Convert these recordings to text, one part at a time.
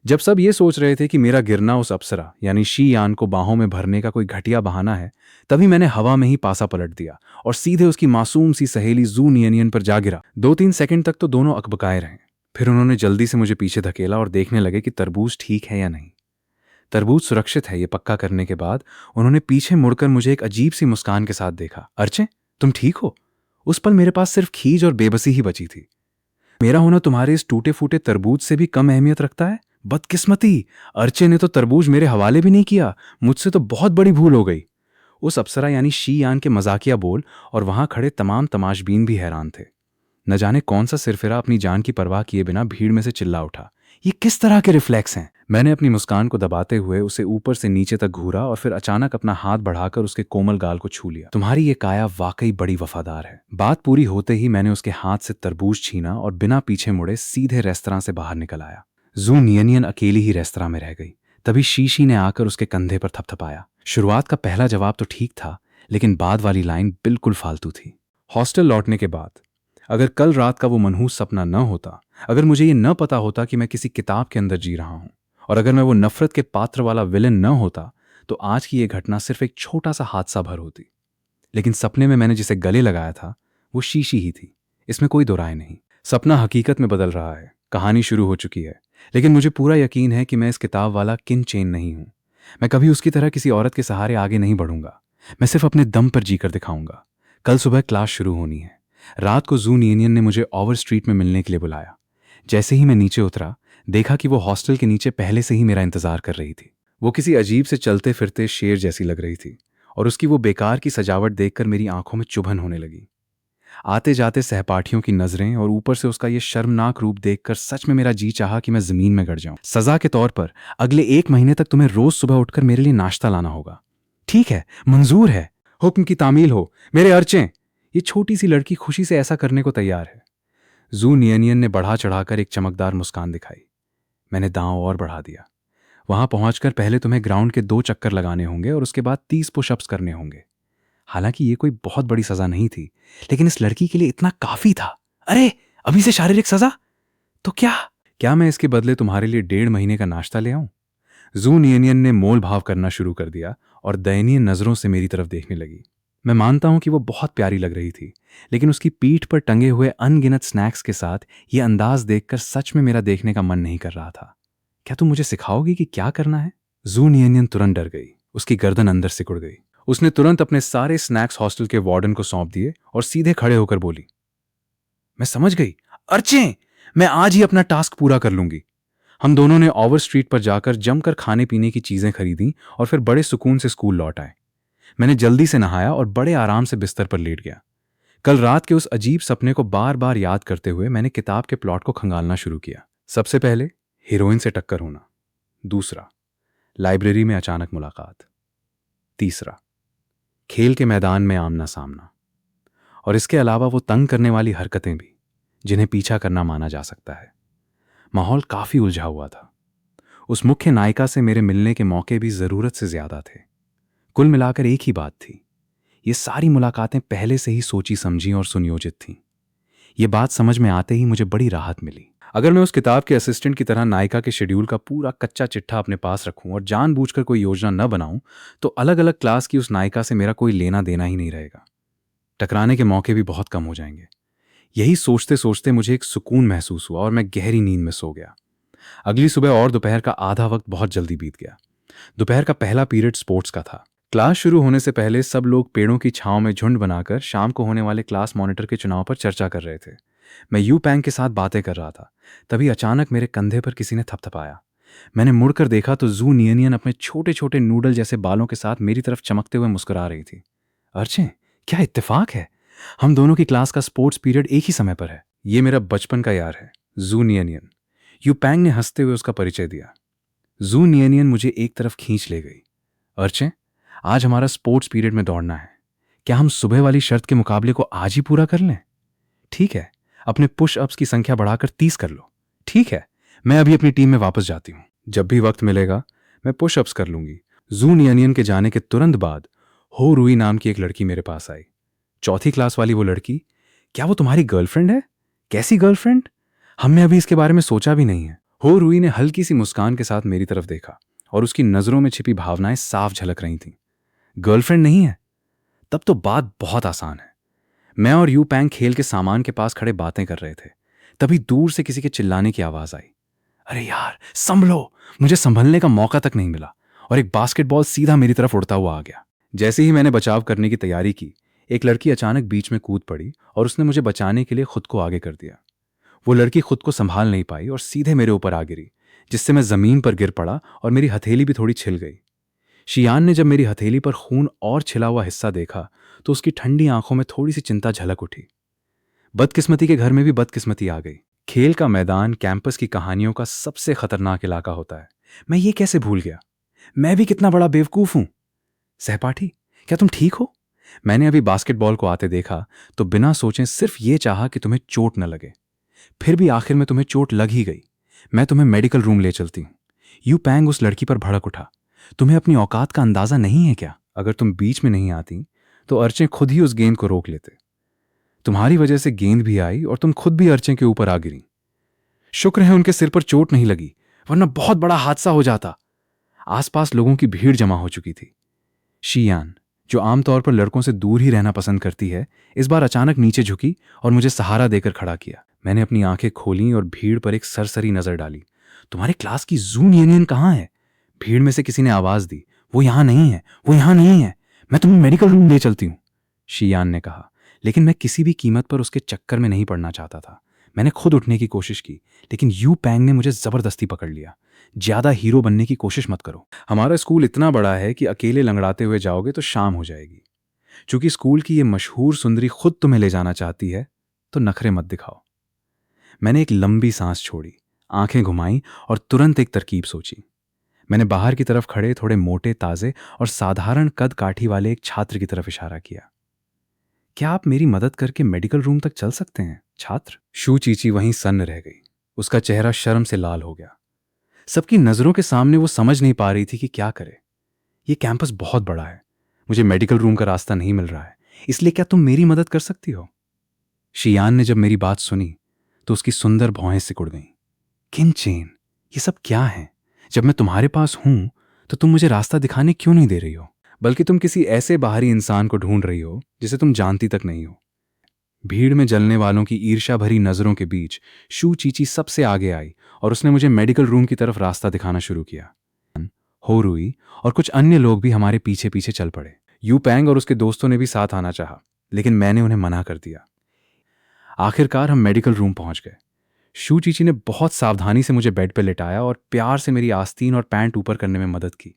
जब सब ये सोच रहे थे कि मेरा गिरना उस अप्सरा यानी शी यान को बाहों में भरने का कोई घटिया बहाना है, तभी मैंने हवा में ही पासा पलट दिया और सीधे उसकी मासूम सी सहेली जू नियनियन पर जा गिरा। 2-3 सेकंड तक तो दोनों अकबकाए रहे। फिर उन्होंने जल्दी से मुझे पीछे धकेला और देखने लगे कि तरबूज ठीक है या नहीं। तरबूज सुरक्षित है ये पक्का करने के बाद उन्होंने पीछे मुड़कर मुझे एक अजीब सी मुस्कान के साथ देखा। अर्चे, तुम ठीक हो? उस पल मेरे पास सिर्फ खीज और बेबसी ही बची थी। मेरा होना तुम्हारे इस टूटे फूटे तरबूज से भी कम अहमियत रखता है? बदकिस्मती, अर्चे ने तो तरबूज मेरे हवाले भी नहीं किया। मुझसे तो बहुत बड़ी भूल हो गई। उस अप्सरा यानी शी यान के मजाकिया बोल और वहां खड़े तमाम तमाशबीन भी हैरान थे। न जाने कौन सा सिरफिरा अपनी जान की परवाह किए बिना भीड़ में से चिल्ला उठा, ये किस तरह के रिफ्लेक्स हैं? मैंने अपनी मुस्कान को दबाते हुए उसे ऊपर से नीचे तक घूरा और फिर अचानक अपना हाथ बढ़ाकर उसके कोमल गाल को छू लिया। तुम्हारी ये काया वाकई बड़ी वफादार है। बात पूरी होते ही मैंने उसके हाथ से तरबूज छीना और बिना पीछे मुड़े सीधे रेस्तरां से बाहर निकल आया। जू नियनियन अकेली ही रेस्तरां में रह गई। तभी शीशी ने आकर उसके कंधे पर थपथपाया। शुरुआत का पहला जवाब तो ठीक था, लेकिन बाद वाली लाइन बिल्कुल फालतू थी। हॉस्टल लौटने के बाद अगर कल रात का वो मनहूस सपना न होता, अगर मुझे ये न पता होता कि मैं किसी किताब के अंदर जी रहा हूं, और अगर मैं वो नफरत के पात्र वाला विलेन न होता, तो आज की ये घटना सिर्फ एक छोटा सा हादसा भर होती। लेकिन सपने में मैंने जिसे गले लगाया था वो शीशी ही थी, इसमें कोई दो राय नहीं। सपना हकीकत में बदल रहा है, कहानी शुरू हो चुकी है, लेकिन मुझे पूरा यकीन है कि मैं इस किताब वाला किन चेन नहीं हूं। मैं कभी उसकी तरह किसी औरत के सहारे आगे नहीं बढ़ूंगा। मैं सिर्फ अपने दम पर जीकर दिखाऊंगा। कल सुबह क्लास शुरू होनी है। रात को जू नियनियन ने मुझे ओवर स्ट्रीट में मिलने के लिए बुलाया। जैसे ही मैं नीचे उतरा, देखा कि वो हॉस्टल के नीचे पहले से ही मेरा इंतजार कर रही थी। वो किसी अजीब से चलते फिरते शेर जैसी लग रही थी और उसकी वो बेकार की सजावट देखकर मेरी आंखों में चुभन होने लगी। आते जाते सहपाठियों की नजरें और ऊपर से उसका ये शर्मनाक रूप देखकर सच में मेरा जी चाहा कि मैं जमीन में गड़ जाऊं। सजा के तौर पर अगले 1 महीने तक तुम्हें रोज सुबह उठकर मेरे लिए नाश्ता लाना होगा। ठीक है, मंजूर है। हुक्म की तामील हो मेरे अर्चे। ये छोटी सी लड़की खुशी से ऐसा करने को तैयार है। जू नियनियन ने बढ़ा चढ़ाकर एक चमकदार मुस्कान दिखाई। मैंने दांव और बढ़ा दिया। वहां पहुंचकर पहले तुम्हें ग्राउंड के 2 चक्कर लगाने होंगे और उसके बाद 30 पुशअप्स करने होंगे। हालांकि ये कोई बहुत बड़ी सजा नहीं थी, लेकिन इस लड़की के लिए इतना काफी था। अरे, अभी से शारीरिक सजा? तो क्या मैं इसके बदले तुम्हारे लिए 1.5 महीने का नाश्ता ले आऊं? जू नियनियन ने मोल भाव करना शुरू कर दिया और दयनीय नजरों से मेरी तरफ देखने लगी। मैं मानता हूं कि वो बहुत प्यारी लग रही थी, लेकिन उसकी पीठ पर टंगे हुए अनगिनत स्नैक्स के साथ ये अंदाज देखकर सच में मेरा देखने का मन नहीं कर रहा था। क्या तुम मुझे सिखाओगी कि क्या करना है? जू नियनियन तुरंत डर गई। उसकी गर्दन अंदर सिकुड़ गई। उसने तुरंत अपने सारे स्नैक्स हॉस्टल के वार्डन को सौंप दिए और सीधे खड़े होकर बोली, मैं समझ गई। अर्चे, मैं आज ही अपना टास्क पूरा कर लूंगी। हम दोनों ने ओवर स्ट्रीट पर जाकर जमकर खाने पीने की चीजें खरीदी और फिर बड़े सुकून से स्कूल लौट आए। मैंने जल्दी से नहाया और बड़े आराम से बिस्तर पर लेट गया। कल रात के उस अजीब सपने को बार बार याद करते हुए मैंने किताब के प्लॉट को खंगालना शुरू किया। सबसे पहले हीरोइन से टक्कर होना, दूसरा लाइब्रेरी में अचानक मुलाकात, तीसरा खेल के मैदान में आमना सामना, और इसके अलावा वो तंग करने वाली हरकतें भी जिन्हें पीछा करना माना जा सकता है। माहौल काफी उलझा हुआ था। उस मुख्य नायिका से मेरे मिलने के मौके भी जरूरत से ज्यादा थे। कुल मिलाकर एक ही बात थी, ये सारी मुलाकातें पहले से ही सोची समझी और सुनियोजित थीं। ये बात समझ में आते ही मुझे बड़ी राहत मिली। अगर मैं उस किताब के असिस्टेंट की तरह नायिका के शेड्यूल का पूरा कच्चा चिट्ठा अपने पास रखूं और जानबूझकर कोई योजना न बनाऊं, तो अलग अलग क्लास की उस नायिका से मेरा कोई लेना देना ही नहीं रहेगा। टकराने के मौके भी बहुत कम हो जाएंगे। यही सोचते सोचते मुझे एक सुकून महसूस हुआ और मैं गहरी नींद में सो गया। अगली सुबह और दोपहर का आधा वक्त बहुत जल्दी बीत गया। दोपहर का पहला पीरियड स्पोर्ट्स का था। क्लास शुरू होने से पहले सब लोग पेड़ों की छांव में झुंड बनाकर शाम को होने वाले क्लास मॉनिटर के चुनाव पर चर्चा कर रहे थे। मैं यू पैंग के साथ बातें कर रहा था, तभी अचानक मेरे कंधे पर किसी ने थपथपाया। मैंने मुड़कर देखा तो जू नियनियन अपने छोटे छोटे नूडल जैसे बालों के साथ मेरी तरफ चमकते हुए मुस्कुरा रही थी। अर्चे, क्या इत्तेफाक है, हम दोनों की क्लास का स्पोर्ट्स पीरियड एक ही समय पर है। ये मेरा बचपन का यार है, जू नियनियन। यू पैंग ने हंसते हुए उसका परिचय दिया। जू नियनियन मुझे एक तरफ खींच ले गई। अर्चे, आज हमारा स्पोर्ट्स पीरियड में दौड़ना है। क्या हम सुबह वाली शर्त के मुकाबले को आज ही पूरा कर लें? ठीक है, अपने पुश अप्स की संख्या बढ़ाकर 30 कर लो। ठीक है, मैं अभी अपनी टीम में वापस जाती हूँ। जब भी वक्त मिलेगा मैं पुश अप्स कर लूंगी। जू नियनियन के जाने के तुरंत बाद हो रुई नाम की एक लड़की मेरे पास आई। 4th क्लास वाली वो लड़की। क्या वो तुम्हारी गर्लफ्रेंड है? कैसी गर्लफ्रेंड? हमने अभी इसके बारे में सोचा भी नहीं है। हो रुई ने हल्की सी मुस्कान के साथ मेरी तरफ देखा और उसकी नजरों में छिपी भावनाएं साफ झलक रही थीं। गर्लफ्रेंड नहीं है? तब तो बात बहुत आसान है। मैं और यू पैंग खेल के सामान के पास खड़े बातें कर रहे थे। तभी दूर से किसी के चिल्लाने की आवाज आई। अरे यार संभलो! मुझे संभलने का मौका तक नहीं मिला और एक बास्केटबॉल सीधा मेरी तरफ उड़ता हुआ आ गया। जैसे ही मैंने बचाव करने की तैयारी की, एक लड़की अचानक बीच में कूद पड़ी और उसने मुझे बचाने के लिए खुद को आगे कर दिया। वो लड़की खुद को संभाल नहीं पाई और सीधे मेरे ऊपर आ गिरी, जिससे मैं जमीन पर गिर पड़ा और मेरी हथेली भी थोड़ी छिल गई। शियान ने जब मेरी हथेली पर खून और छिला हुआ हिस्सा देखा तो उसकी ठंडी आंखों में थोड़ी सी चिंता झलक उठी। बदकिस्मती के घर में भी बदकिस्मती आ गई। खेल का मैदान कैंपस की कहानियों का सबसे खतरनाक इलाका होता है। मैं ये कैसे भूल गया? मैं भी कितना बड़ा बेवकूफ हूं। सहपाठी, क्या तुम ठीक हो? मैंने अभी बास्केटबॉल को आते देखा तो बिना सोचे सिर्फ ये चाहा कि तुम्हें चोट न लगे। फिर भी आखिर में तुम्हें चोट लग ही गई। मैं तुम्हें मेडिकल रूम ले चलती हूं। यू पैंग उस लड़की पर भड़क उठा। तुम्हें अपनी औकात का अंदाजा नहीं है क्या? अगर तुम बीच में नहीं आती तो अर्चे खुद ही उस गेंद को रोक लेते। तुम्हारी वजह से गेंद भी आई और तुम खुद भी अर्चे के ऊपर आ गिरी। शुक्र है उनके सिर पर चोट नहीं लगी, वरना बहुत बड़ा हादसा हो जाता। आसपास लोगों की भीड़ जमा हो चुकी थी। शियान, जो आमतौर पर लड़कों से दूर ही रहना पसंद करती है, इस बार अचानक नीचे झुकी और मुझे सहारा देकर खड़ा किया। मैंने अपनी आंखें खोलीं और भीड़ पर एक सरसरी नजर डाली। तुम्हारे क्लास की जून यूनियन कहाँ है? भीड़ में से किसी ने आवाज दी। वो यहां नहीं है, वो यहां नहीं है। मैं तुम्हें मेडिकल रूम ले चलती हूं, शियान ने कहा। लेकिन मैं किसी भी कीमत पर उसके चक्कर में नहीं पड़ना चाहता था। मैंने खुद उठने की कोशिश की, लेकिन यू पैंग ने मुझे जबरदस्ती पकड़ लिया। ज्यादा हीरो बनने की कोशिश मत करो। हमारा स्कूल इतना बड़ा है कि अकेले लंगड़ाते हुए जाओगे तो शाम हो जाएगी। चूंकि स्कूल की ये मशहूर सुंदरी खुद तुम्हें ले जाना चाहती है, तो नखरे मत दिखाओ। मैंने एक लंबी सांस छोड़ी, आंखें घुमाई और तुरंत एक तरकीब सोची। मैंने बाहर की तरफ खड़े थोड़े मोटे, ताजे और साधारण कद काठी वाले एक छात्र की तरफ इशारा किया। क्या आप मेरी मदद करके मेडिकल रूम तक चल सकते हैं, छात्र? शू चीची वहीं सन्न रह गई। उसका चेहरा शर्म से लाल हो गया। सबकी नजरों के सामने वो समझ नहीं पा रही थी कि क्या करे। ये कैंपस बहुत बड़ा है, मुझे मेडिकल रूम का रास्ता नहीं मिल रहा है, इसलिए क्या तुम मेरी मदद कर सकती हो? शियान ने जब मेरी बात सुनी तो उसकी सुंदर भौहें सिकुड़ गईं। किन चेन, ये सब क्या है? जब मैं तुम्हारे पास हूं तो तुम मुझे रास्ता दिखाने क्यों नहीं दे रही हो? बल्कि तुम किसी ऐसे बाहरी इंसान को ढूंढ रही हो जिसे तुम जानती तक नहीं हो। भीड़ में जलने वालों की ईर्ष्या भरी नजरों के बीच शू चीची सबसे आगे आई और उसने मुझे मेडिकल रूम की तरफ रास्ता दिखाना शुरू किया। हो रुई और कुछ अन्य लोग भी हमारे पीछे पीछे चल पड़े। यू पैंग और उसके दोस्तों ने भी साथ आना चाहा, लेकिन मैंने उन्हें मना कर दिया। आखिरकार हम मेडिकल रूम पहुंच गए। शू चीची ने बहुत सावधानी से मुझे बेड पर लिटाया और प्यार से मेरी आस्तीन और पैंट ऊपर करने में मदद की।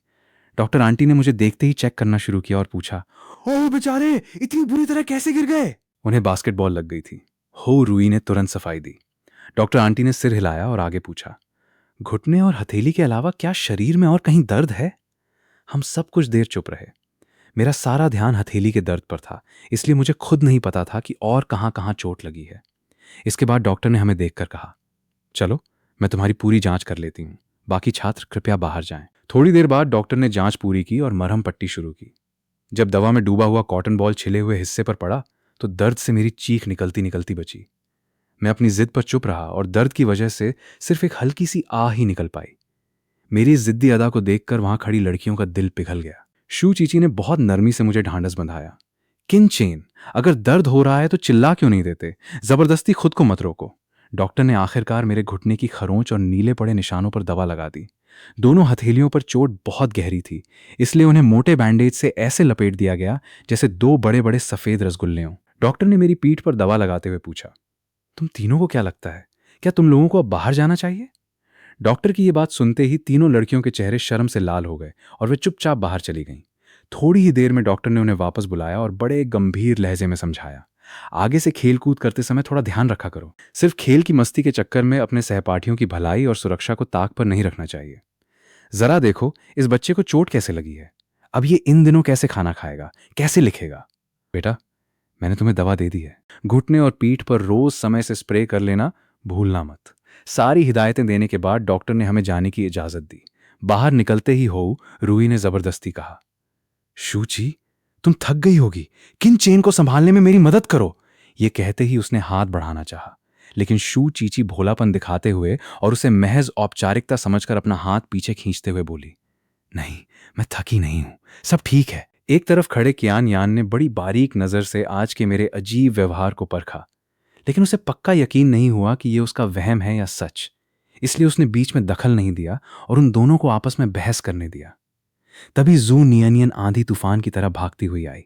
डॉक्टर आंटी ने मुझे देखते ही चेक करना शुरू किया और पूछा, ओह बेचारे, इतनी बुरी तरह कैसे गिर गए? उन्हें बास्केटबॉल लग गई थी। हो रुई ने तुरंत सफाई दी। डॉक्टर आंटी ने सिर हिलाया और आगे पूछा, घुटने और हथेली के अलावा क्या शरीर में और कहीं दर्द है? हम सब कुछ देर चुप रहे। मेरा सारा ध्यान हथेली के दर्द पर था, इसलिए मुझे खुद नहीं पता था कि और कहां कहां चोट लगी है। इसके बाद डॉक्टर ने हमें देखकर कहा, चलो मैं तुम्हारी पूरी जांच कर लेती हूं, बाकी छात्र कृपया बाहर जाएं। थोड़ी देर बाद डॉक्टर ने जांच पूरी की और मरहम पट्टी शुरू की। जब दवा में डूबा हुआ कॉटन बॉल छिले हुए हिस्से पर पड़ा तो दर्द से मेरी चीख निकलती निकलती बची। मैं अपनी जिद पर चुप रहा और दर्द की वजह से सिर्फ एक हल्की सी आह ही निकल पाई। मेरी जिद्दी अदा को देखकर वहां खड़ी लड़कियों का दिल पिघल गया। शू चीची ने बहुत नरमी से मुझे ढांढस बंधाया। किन चेन, अगर दर्द हो रहा है तो चिल्ला क्यों नहीं देते? जबरदस्ती खुद को मत रोको। डॉक्टर ने आखिरकार मेरे घुटने की खरोंच और नीले पड़े निशानों पर दवा लगा दी। दोनों हथेलियों पर चोट बहुत गहरी थी, इसलिए उन्हें मोटे बैंडेज से ऐसे लपेट दिया गया जैसे दो बड़े बड़े सफेद रसगुल्ले हों। डॉक्टर ने मेरी पीठ पर दवा लगाते हुए पूछा, तुम तीनों को क्या लगता है, क्या तुम लोगों को अब बाहर जाना चाहिए? डॉक्टर की ये बात सुनते ही तीनों लड़कियों के चेहरे शर्म से लाल हो गए और वे चुपचाप बाहर चली गईं। थोड़ी ही देर में डॉक्टर ने उन्हें वापस बुलाया और बड़े गंभीर लहजे में समझाया, आगे से खेल कूद करते समय थोड़ा ध्यान रखा करो। सिर्फ खेल की मस्ती के चक्कर में अपने सहपाठियों की भलाई और सुरक्षा को ताक पर नहीं रखना चाहिए। जरा देखो इस बच्चे को चोट कैसे लगी है, अब ये इन दिनों कैसे खाना खाएगा, कैसे लिखेगा? बेटा, मैंने तुम्हें दवा दे दी है, घुटने और पीठ पर रोज समय से स्प्रे कर लेना भूलना मत। सारी हिदायतें देने के बाद डॉक्टर ने हमें जाने की इजाजत दी। बाहर निकलते ही हो रूही ने जबरदस्ती कहा, शूची तुम थक गई होगी, किन चेन को संभालने में मेरी मदद करो। ये कहते ही उसने हाथ बढ़ाना चाहा, लेकिन शू चीची भोलापन दिखाते हुए और उसे महज औपचारिकता समझकर अपना हाथ पीछे खींचते हुए बोली, नहीं, मैं थकी नहीं हूं, सब ठीक है। एक तरफ खड़े कियान यान ने बड़ी बारीक नजर से आज के मेरे अजीब व्यवहार को परखा, लेकिन उसे पक्का यकीन नहीं हुआ कि यह उसका वहम है या सच। इसलिए उसने बीच में दखल नहीं दिया और उन दोनों को आपस में बहस करने दिया। तभी जू नियनियन आंधी तूफान की तरह भागती हुई आई।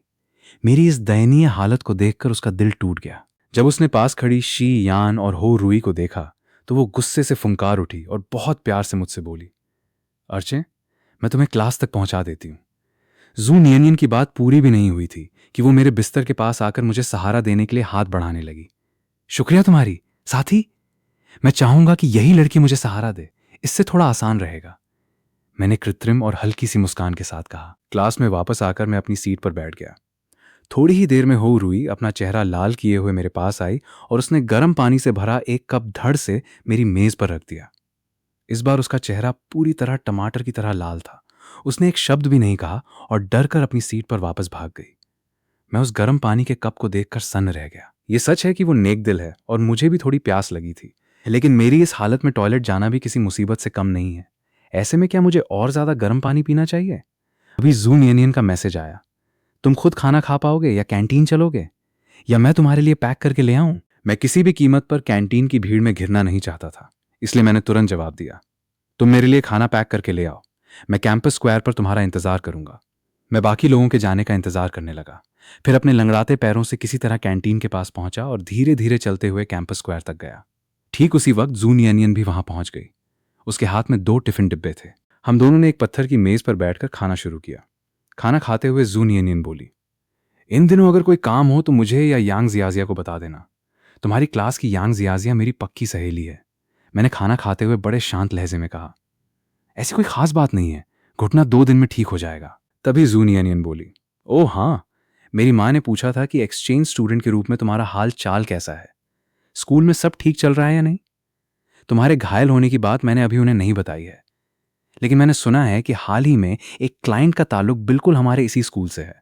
मेरी इस दयनीय हालत को देखकर उसका दिल टूट गया। जब उसने पास खड़ी शी यान और हो रुई को देखा तो वो गुस्से से फुंकार उठी और बहुत प्यार से मुझसे बोली, अर्चे, मैं तुम्हें क्लास तक पहुंचा देती हूं। जू नियनियन की बात पूरी भी नहीं हुई थी कि वो मेरे बिस्तर के पास आकर मुझे सहारा देने के लिए हाथ बढ़ाने लगी। शुक्रिया तुम्हारी साथी, मैं चाहूंगा कि यही लड़की मुझे सहारा दे, इससे थोड़ा आसान रहेगा, मैंने कृत्रिम और हल्की सी मुस्कान के साथ कहा। क्लास में वापस आकर मैं अपनी सीट पर बैठ गया। थोड़ी ही देर में हो रुई अपना चेहरा लाल किए हुए मेरे पास आई और उसने गर्म पानी से भरा एक कप धड़ से मेरी मेज पर रख दिया। इस बार उसका चेहरा पूरी तरह टमाटर की तरह लाल था। उसने एक शब्द भी नहीं कहा और डर कर अपनी सीट पर वापस भाग गई। मैं उस गर्म पानी के कप को देखकर सन्न रह गया। ये सच है कि वो नेक दिल है और मुझे भी थोड़ी प्यास लगी थी, लेकिन मेरी इस हालत में टॉयलेट जाना भी किसी मुसीबत से कम नहीं है। ऐसे में क्या मुझे और ज्यादा गर्म पानी पीना चाहिए? अभी जून यूनियन का मैसेज आया, तुम खुद खाना खा पाओगे या कैंटीन चलोगे, या मैं तुम्हारे लिए पैक करके ले आऊं? मैं किसी भी कीमत पर कैंटीन की भीड़ में घिरना नहीं चाहता था, इसलिए मैंने तुरंत जवाब दिया, तुम मेरे लिए खाना पैक करके ले आओ, मैं कैंपस स्क्वायर पर तुम्हारा इंतजार करूंगा। मैं बाकी लोगों के जाने का इंतजार करने लगा, फिर अपने लंगड़ाते पैरों से किसी तरह कैंटीन के पास पहुंचा और धीरे धीरे चलते हुए कैंपस स्क्वायर तक गया। ठीक उसी वक्त जून यूनियन भी वहां पहुंच गई। उसके हाथ में 2 टिफिन डिब्बे थे। हम दोनों ने एक पत्थर की मेज पर बैठकर खाना शुरू किया। खाना खाते हुए जून यूनियन बोली, इन दिनों अगर कोई काम हो तो मुझे या यांग जियाजिया को बता देना। तुम्हारी क्लास की यांग जियाजिया मेरी पक्की सहेली है। मैंने खाना खाते हुए बड़े शांत लहजे में कहा, ऐसी कोई खास बात नहीं है, घुटना 2 दिन में ठीक हो जाएगा। तभी जून यूनियन बोली, ओह हाँ, मेरी माँ ने पूछा था कि एक्सचेंज स्टूडेंट के रूप में तुम्हारा हाल चाल कैसा है, स्कूल में सब ठीक चल रहा है या नहीं? तुम्हारे घायल होने की बात मैंने अभी उन्हें नहीं बताई है, लेकिन मैंने सुना है कि हाल ही में एक क्लाइंट का ताल्लुक बिल्कुल हमारे इसी स्कूल से है।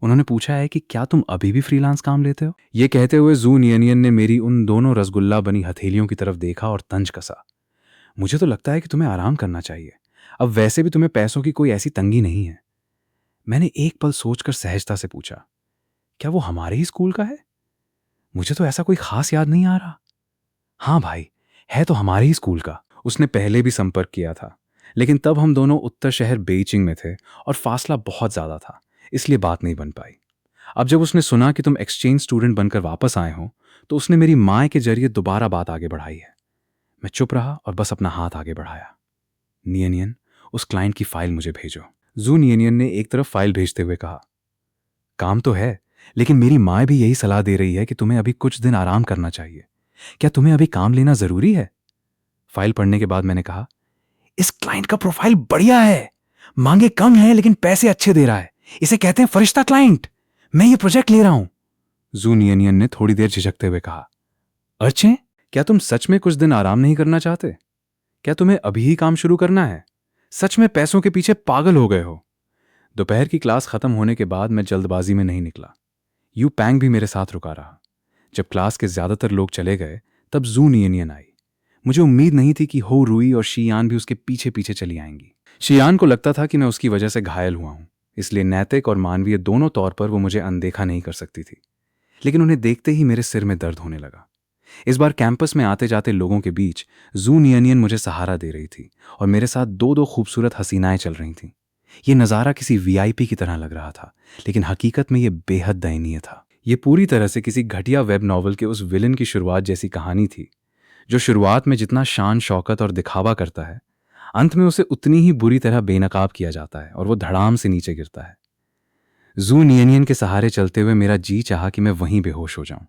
उन्होंने पूछा है कि क्या तुम अभी भी फ्रीलांस काम लेते हो? ये कहते हुए जून यूनियन ने मेरी उन दोनों रसगुल्ला बनी हथेलियों की तरफ देखा और तंज कसा। मुझे तो लगता है कि तुम्हें आराम करना चाहिए, अब वैसे भी तुम्हें पैसों की कोई ऐसी तंगी नहीं है। मैंने एक पल सोचकर सहजता से पूछा, क्या वो हमारे ही स्कूल का है? मुझे तो ऐसा कोई खास याद नहीं आ रहा। हाँ भाई, है तो हमारे ही स्कूल का। उसने पहले भी संपर्क किया था, लेकिन तब हम दोनों उत्तर शहर बेइजिंग में थे और फासला बहुत ज्यादा था, इसलिए बात नहीं बन पाई। अब जब उसने सुना कि तुम एक्सचेंज स्टूडेंट बनकर वापस आए हो, तो उसने मेरी माँ के जरिए दोबारा बात आगे बढ़ाई है। मैं चुप रहा और बस अपना हाथ आगे बढ़ाया। नियनियन, उस क्लाइंट की फाइल मुझे भेजो। जू नियनियन ने एक तरफ फाइल भेजते हुए कहा, काम तो है, लेकिन मेरी माँ भी यही सलाह दे रही है कि तुम्हें अभी कुछ दिन आराम करना चाहिए। क्या तुम्हें अभी काम लेना जरूरी है? फाइल पढ़ने के बाद मैंने कहा, इस क्लाइंट का प्रोफाइल बढ़िया है, मांगे कम है लेकिन पैसे अच्छे दे रहा है, इसे कहते हैं फरिश्ता क्लाइंट। मैं ये प्रोजेक्ट ले रहा हूं। जून यूनियन ने थोड़ी देर झिझकते हुए कहा, अर्चे, क्या तुम सच में कुछ दिन आराम नहीं करना चाहते? क्या तुम्हें अभी ही काम शुरू करना है? सच में पैसों के पीछे पागल हो गए हो? दोपहर की क्लास खत्म होने के बाद मैं जल्दबाजी में नहीं निकला। यू पैंग भी मेरे साथ रुका रहा। जब क्लास के ज्यादातर लोग चले गए तब जून यूनियन आई। मुझे उम्मीद नहीं थी कि हो रुई और शियान भी उसके पीछे पीछे चली आएंगी। शियान को लगता था कि मैं उसकी वजह से घायल हुआ हूं, इसलिए नैतिक और मानवीय दोनों तौर पर वो मुझे अनदेखा नहीं कर सकती थी। लेकिन उन्हें देखते ही मेरे सिर में दर्द होने लगा। इस बार कैंपस में आते जाते लोगों के बीच जून यूनियन मुझे सहारा दे रही थी और मेरे साथ 2 खूबसूरत हसीनाएं चल रही थीं। ये नज़ारा किसी वीआईपी की तरह लग रहा था, लेकिन हकीकत में ये बेहद दयनीय था। ये पूरी तरह से किसी घटिया वेब नॉवल के उस विलन की शुरुआत जैसी कहानी थी, जो शुरुआत में जितना शान शौकत और दिखावा करता है, अंत में उसे उतनी ही बुरी तरह बेनकाब किया जाता है और वो धड़ाम से नीचे गिरता है। जून यूनियन के सहारे चलते हुए मेरा जी चाहा कि मैं वहीं बेहोश हो जाऊं।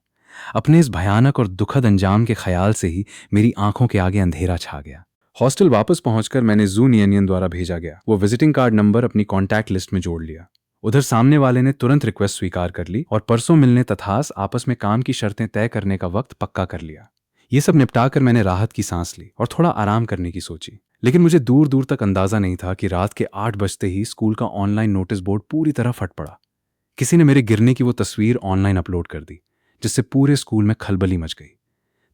अपने इस भयानक और दुखद अंजाम के ख्याल से ही मेरी आंखों के आगे अंधेरा छा गया। हॉस्टल वापस पहुंचकर मैंने जून यूनियन द्वारा भेजा गया वो विजिटिंग कार्ड नंबर अपनी कॉन्टैक्ट लिस्ट में जोड़ लिया। उधर सामने वाले ने तुरंत रिक्वेस्ट स्वीकार कर ली और परसों मिलने तथास आपस में काम की शर्तें तय करने का वक्त पक्का कर लिया। ये सब निपटाकर मैंने राहत की सांस ली और थोड़ा आराम करने की सोची। लेकिन मुझे दूर दूर तक अंदाजा नहीं था कि रात के 8 बजते ही स्कूल का ऑनलाइन नोटिस बोर्ड पूरी तरह फट पड़ा। किसी ने मेरे गिरने की वो तस्वीर ऑनलाइन अपलोड कर दी, जिससे पूरे स्कूल में खलबली मच गई।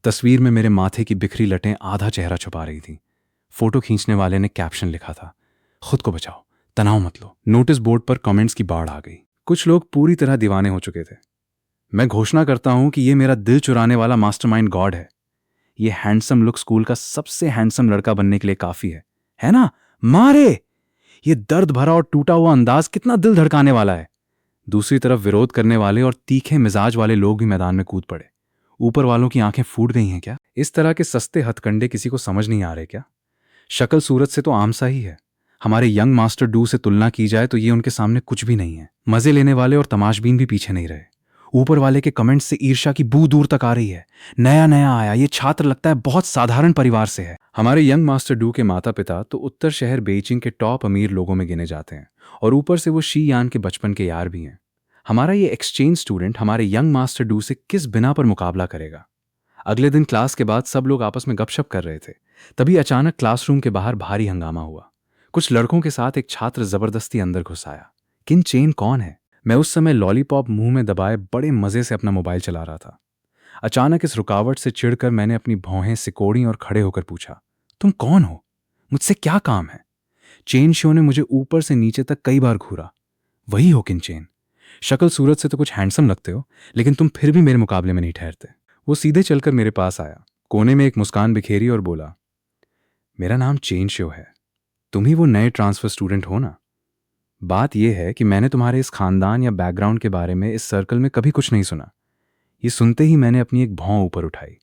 तस्वीर में मेरे माथे की बिखरी लटें आधा चेहरा छुपा रही थीं। फोटो खींचने वाले ने कैप्शन लिखा था, खुद को बचाओ, तनाव मत लो। नोटिस बोर्ड पर कमेंट्स की बाढ़ आ गई। कुछ लोग पूरी तरह दीवाने हो चुके थे। मैं घोषणा करता हूं कि ये मेरा दिल चुराने वाला मास्टरमाइंड गॉड है। ये हैंडसम लुक स्कूल का सबसे हैंडसम लड़का बनने के लिए काफी है ना? मारे! ये दर्द भरा और टूटा हुआ अंदाज कितना दिल धड़काने वाला है। दूसरी तरफ विरोध करने वाले और तीखे मिजाज वाले लोग भी मैदान में कूद पड़े। ऊपर वालों की आंखें फूट गई हैं क्या? इस तरह के सस्ते हथकंडे किसी को समझ नहीं आ रहे क्या? शक्ल सूरत से तो आम सा ही है। हमारे यंग मास्टर डू से तुलना की जाए तो ये उनके सामने कुछ भी नहीं है। मजे लेने वाले और तमाशबीन भी पीछे नहीं रहे। ऊपर वाले के कमेंट्स से ईर्ष्या की बू दूर तक आ रही है। नया नया आया ये छात्र लगता है बहुत साधारण परिवार से है। हमारे यंग मास्टर डू के माता पिता तो उत्तर शहर बेइजिंग के टॉप अमीर लोगों में गिने जाते हैं और ऊपर से वो शी यान के बचपन के यार भी हैं। हमारा ये एक्सचेंज स्टूडेंट हमारे यंग मास्टर डू से किस बिना पर मुकाबला करेगा? अगले दिन क्लास के बाद सब लोग आपस में गपशप कर रहे थे। तभी अचानक क्लासरूम के बाहर भारी हंगामा हुआ। कुछ लड़कों के साथ एक छात्र जबरदस्ती अंदर घुस आया। किन चेन कौन है? मैं उस समय लॉलीपॉप मुंह में दबाए बड़े मजे से अपना मोबाइल चला रहा था। अचानक इस रुकावट से चिढ़कर मैंने अपनी भौहें सिकोड़ी और खड़े होकर पूछा, तुम कौन हो? मुझसे क्या काम है? चेन शो ने मुझे ऊपर से नीचे तक कई बार घूरा। वही हो किन चेन? शक्ल सूरत से तो कुछ हैंडसम लगते हो, लेकिन तुम फिर भी मेरे मुकाबले में नहीं ठहरते। वो सीधे चलकर मेरे पास आया, कोने में एक मुस्कान बिखेरी और बोला, मेरा नाम चेन शो है। तुम ही वो नए ट्रांसफर स्टूडेंट हो ना? बात यह है कि मैंने तुम्हारे इस खानदान या बैकग्राउंड के बारे में इस सर्कल में कभी कुछ नहीं सुना। ये सुनते ही मैंने अपनी एक भौं ऊपर उठाई।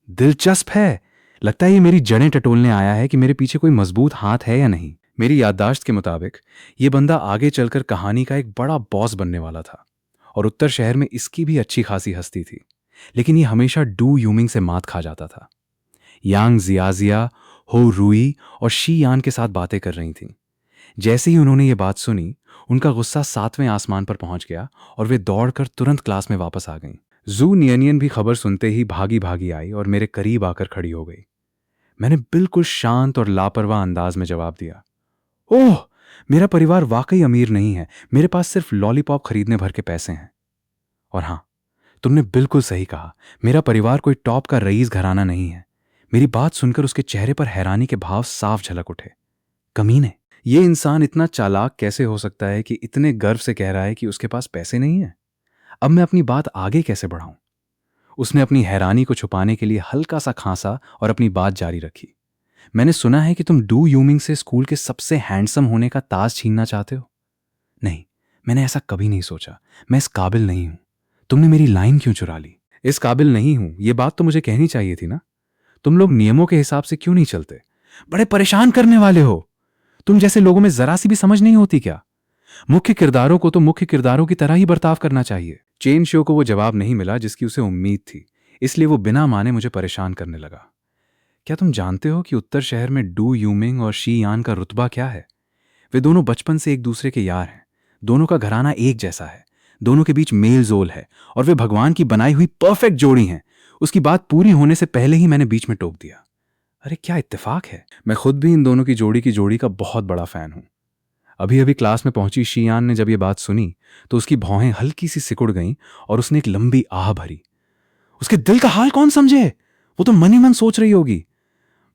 दिलचस्प है। लगता है ये मेरी जड़ें टटोलने आया है कि मेरे पीछे कोई मजबूत हाथ है या नहीं। मेरी याददाश्त के मुताबिक ये बंदा आगे चलकर कहानी का एक बड़ा बॉस बनने वाला था और उत्तर शहर में इसकी भी अच्छी खासी हस्ती थी, लेकिन ये हमेशा डू यूमिंग से मात खा जाता था। यांग जियाजिया, हो रुई और शी यान के साथ बातें कर रही थीं। जैसे ही उन्होंने ये बात सुनी, उनका गुस्सा 7वें आसमान पर पहुंच गया और वे दौड़कर तुरंत क्लास में वापस आ गईं। जू नियनियन भी खबर सुनते ही भागी भागी आई और मेरे करीब आकर खड़ी हो गई। मैंने बिल्कुल शांत और लापरवाह अंदाज में जवाब दिया, ओह, मेरा परिवार वाकई अमीर नहीं है। मेरे पास सिर्फ लॉलीपॉप खरीदने भर के पैसे हैं। और हाँ, तुमने बिल्कुल सही कहा, मेरा परिवार कोई टॉप का रईस घराना नहीं है। मेरी बात सुनकर उसके चेहरे पर हैरानी के भाव साफ झलक उठे। कमीने, ये इंसान इतना चालाक कैसे हो सकता है कि इतने गर्व से कह रहा है कि उसके पास पैसे नहीं है? अब मैं अपनी बात आगे कैसे बढ़ाऊं? उसने अपनी हैरानी को छुपाने के लिए हल्का सा खांसा और अपनी बात जारी रखी। मैंने सुना है कि तुम डू यूमिंग से स्कूल के सबसे हैंडसम होने का ताज छीनना चाहते हो। नहीं, मैंने ऐसा कभी नहीं सोचा। मैं इस काबिल नहीं हूं। तुमने मेरी लाइन क्यों चुरा ली? इस काबिल नहीं हूं, ये बात तो मुझे कहनी चाहिए थी ना। तुम लोग नियमों के हिसाब से क्यों नहीं चलते? बड़े परेशान करने वाले हो। तुम जैसे लोगों में जरा सी भी समझ नहीं होती क्या? मुख्य किरदारों को तो मुख्य किरदारों की तरह ही बर्ताव करना चाहिए। चेन शो को वो जवाब नहीं मिला जिसकी उसे उम्मीद थी, इसलिए वो बिना माने मुझे परेशान करने लगा। क्या तुम जानते हो कि उत्तर शहर में डू यूमिंग और शी यान का रुतबा क्या है? वे दोनों बचपन से एक दूसरे के यार हैं। दोनों का घराना एक जैसा है। दोनों के बीच मेल जोल है और वे भगवान की बनाई हुई परफेक्ट जोड़ी हैं। उसकी बात पूरी होने से पहले ही मैंने बीच में टोक दिया। अरे क्या इत्तेफाक है। मैं खुद भी इन दोनों की जोड़ी का बहुत बड़ा फैन हूं। अभी अभी क्लास में पहुंची शियान ने जब ये बात सुनी तो उसकी भौहें हल्की सी सिकुड़ गईं और उसने एक लंबी आह भरी। उसके दिल का हाल कौन समझे? वो तो मन ही मन सोच रही होगी,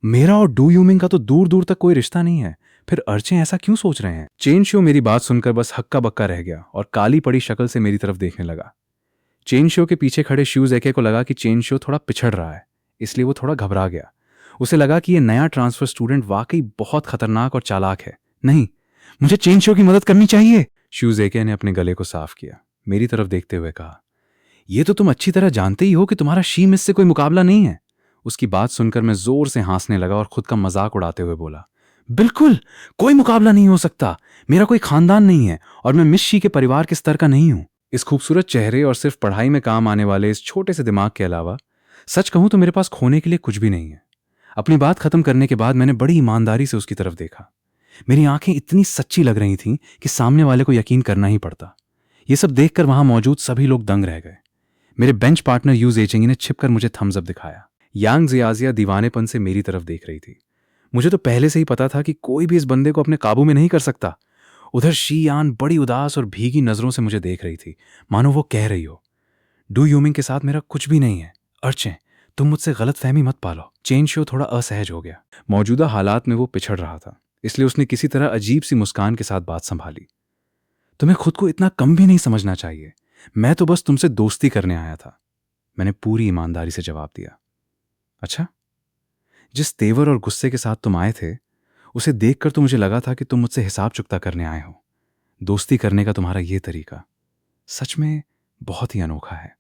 मेरा और डू यूमिंग का तो दूर दूर तक कोई रिश्ता नहीं है, फिर अर्चे ऐसा क्यों सोच रहे हैं? चेन शो मेरी बात सुनकर बस हक्का बक्का रह गया और काली पड़ी शक्ल से मेरी तरफ देखने लगा। चेन शो के पीछे खड़े शूज एके को लगा कि चेन शो थोड़ा पिछड़ रहा है, इसलिए वो थोड़ा घबरा गया। उसे लगा कि ये नया ट्रांसफर स्टूडेंट वाकई बहुत खतरनाक और चालाक है। नहीं, मुझे चेन शो की मदद करनी चाहिए। शूज एके ने अपने गले को साफ किया, मेरी तरफ देखते हुए कहा, यह तो तुम अच्छी तरह जानते ही हो कि तुम्हारा शी मिस से कोई मुकाबला नहीं है। उसकी बात सुनकर मैं जोर से हंसने लगा और खुद का मजाक उड़ाते हुए बोला, बिल्कुल कोई मुकाबला नहीं हो सकता। मेरा कोई खानदान नहीं है और मैं मिस शी के परिवार के स्तर का नहीं हूं। इस खूबसूरत चेहरे और सिर्फ पढ़ाई में काम आने वाले इस छोटे से दिमाग के अलावा सच कहूं तो मेरे पास खोने के लिए कुछ भी नहीं है। अपनी बात खत्म करने के बाद मैंने बड़ी ईमानदारी से उसकी तरफ देखा। मेरी आंखें इतनी सच्ची लग रही थीं कि सामने वाले को यकीन करना ही पड़ता। ये सब देखकर वहां मौजूद सभी लोग दंग रह गए। मेरे बेंच पार्टनर यू जेचिंग ने छिपकर मुझे थम्स अप दिखाया। यांग जियाजिया दीवानेपन से मेरी तरफ देख रही थी। मुझे तो पहले से ही पता था कि कोई भी इस बंदे को अपने काबू में नहीं कर सकता। उधर शी यान बड़ी उदास और भीगी नजरों से मुझे देख रही थी, मानो वो कह रही हो, डू यूमिंग के साथ मेरा कुछ भी नहीं है। अर्चे, तुम मुझसे गलतफहमी मत पालो। चेन शो थोड़ा असहज हो गया। मौजूदा हालात में वो पिछड़ रहा था, इसलिए उसने किसी तरह अजीब सी मुस्कान के साथ बात संभाली। तुम्हें खुद को इतना कम भी नहीं समझना चाहिए। मैं तो बस तुमसे दोस्ती करने आया था, मैंने पूरी ईमानदारी से जवाब दिया। अच्छा? जिस तेवर और गुस्से के साथ तुम आए थे, उसे देखकर तो मुझे लगा था कि तुम मुझसे हिसाब चुकता करने आए हो। दोस्ती करने का तुम्हारा ये तरीका सच में बहुत ही अनोखा है।